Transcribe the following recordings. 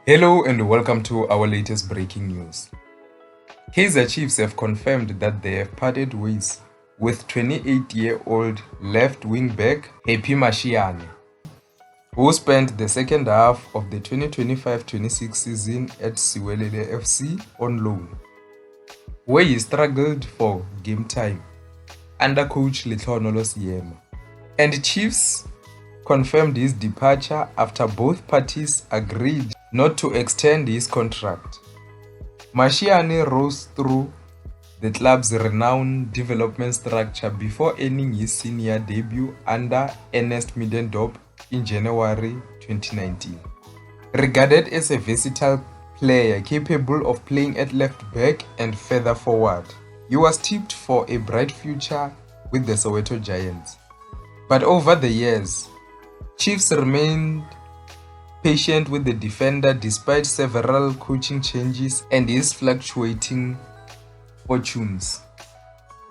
Hello and welcome to our latest breaking news. Kaizer Chiefs have confirmed that they have parted ways with 28-year-old left wing-back Happy Mashiane, who spent the second half of the 2025-26 season at Siwelele FC on loan, where he struggled for game time under coach Letlhonolo Siema. And Chiefs confirmed his departure after both parties agreed not to extend his contract. Mashiane rose through the club's renowned development structure before earning his senior debut under Ernest Middendorp in January 2019. Regarded as a versatile player capable of playing at left back and further forward, he was tipped for a bright future with the Soweto Giants. But over the years, Chiefs remained patient with the defender despite several coaching changes and his fluctuating fortunes.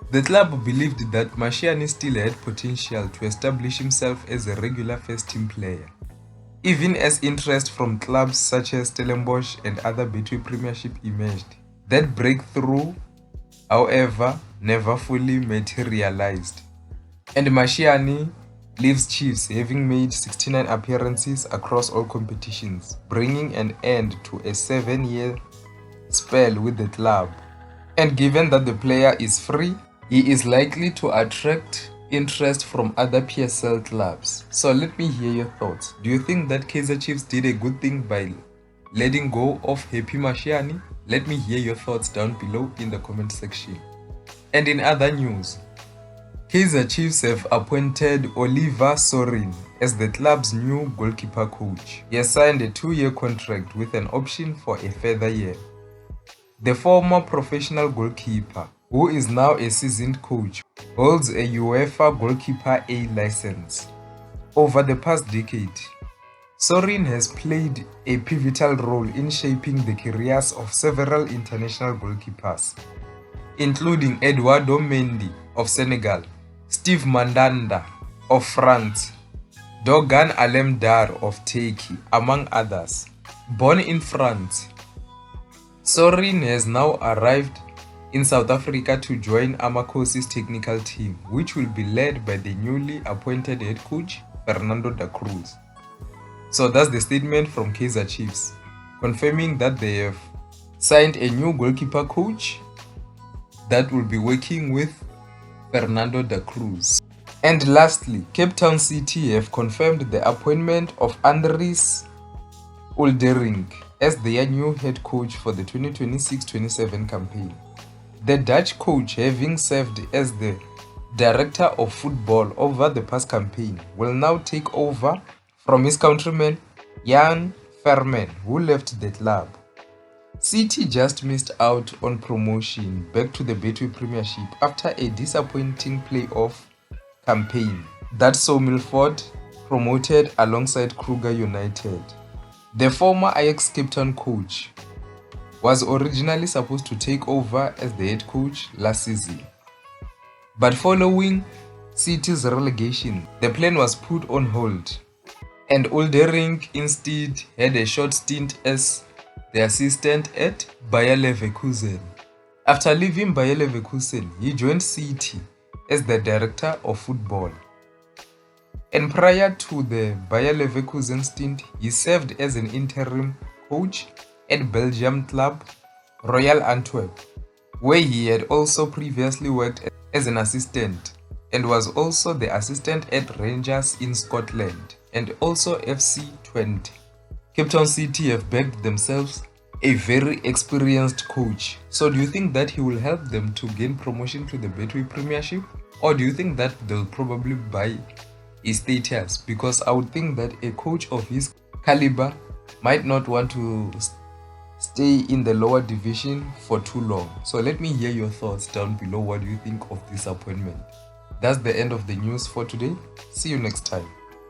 The club believed that Mashiane still had potential to establish himself as a regular first-team player, even as interest from clubs such as Stellenbosch and other Betway Premiership emerged. That breakthrough, however, never fully materialized, and Mashiane leaves Chiefs having made 69 appearances across all competitions, bringing an end to a 7-year spell with the club. And given that the player is free, he is likely to attract interest from other PSL clubs. So let me hear your thoughts. Do you think that Kaizer Chiefs did a good thing by letting go of Happy Mashiane? Let me hear your thoughts down below in the comment section. And in other news, Kaizer Chiefs have appointed Oliver Sorin as the club's new goalkeeper coach. He has signed a 2-year contract with an option for a further year. The former professional goalkeeper, who is now a seasoned coach, holds a UEFA Goalkeeper A license. Over the past decade, Sorin has played a pivotal role in shaping the careers of several international goalkeepers, including Eduardo Mendy of Senegal, Steve Mandanda of France, Dogan Alemdar of Turkey, among others. Born in France, Sorin has now arrived in South Africa to join Amakosi's technical team, which will be led by the newly appointed head coach, Fernando da Cruz. So that's the statement from Kaizer Chiefs, confirming that they have signed a new goalkeeper coach that will be working with Fernando da Cruz. And lastly, Cape Town City have confirmed the appointment of Andries Uldering as their new head coach for the 2026-27 campaign. The Dutch coach, having served as the director of football over the past campaign, will now take over from his countryman Jan Vermaat, who left the club. City just missed out on promotion back to the Betway Premiership after a disappointing playoff campaign that saw Milford promoted alongside Kruger United. The former Ajax Cape Town coach was originally supposed to take over as the head coach last season, but following City's relegation, the plan was put on hold, and Uldering instead had a short stint as the assistant at Bayer Leverkusen. After leaving Bayer Leverkusen, he joined City as the director of football. And prior to the Bayer Leverkusen stint, he served as an interim coach at Belgium club Royal Antwerp, where he had also previously worked as an assistant and was also the assistant at Rangers in Scotland and also FC Twente. Cape Town City have backed themselves a very experienced coach. So do you think that he will help them to gain promotion to the Betway Premiership? Or do you think that they'll probably buy his status? Because I would think that a coach of his caliber might not want to stay in the lower division for too long. So let me hear your thoughts down below. What do you think of this appointment? That's the end of the news for today. See you next time.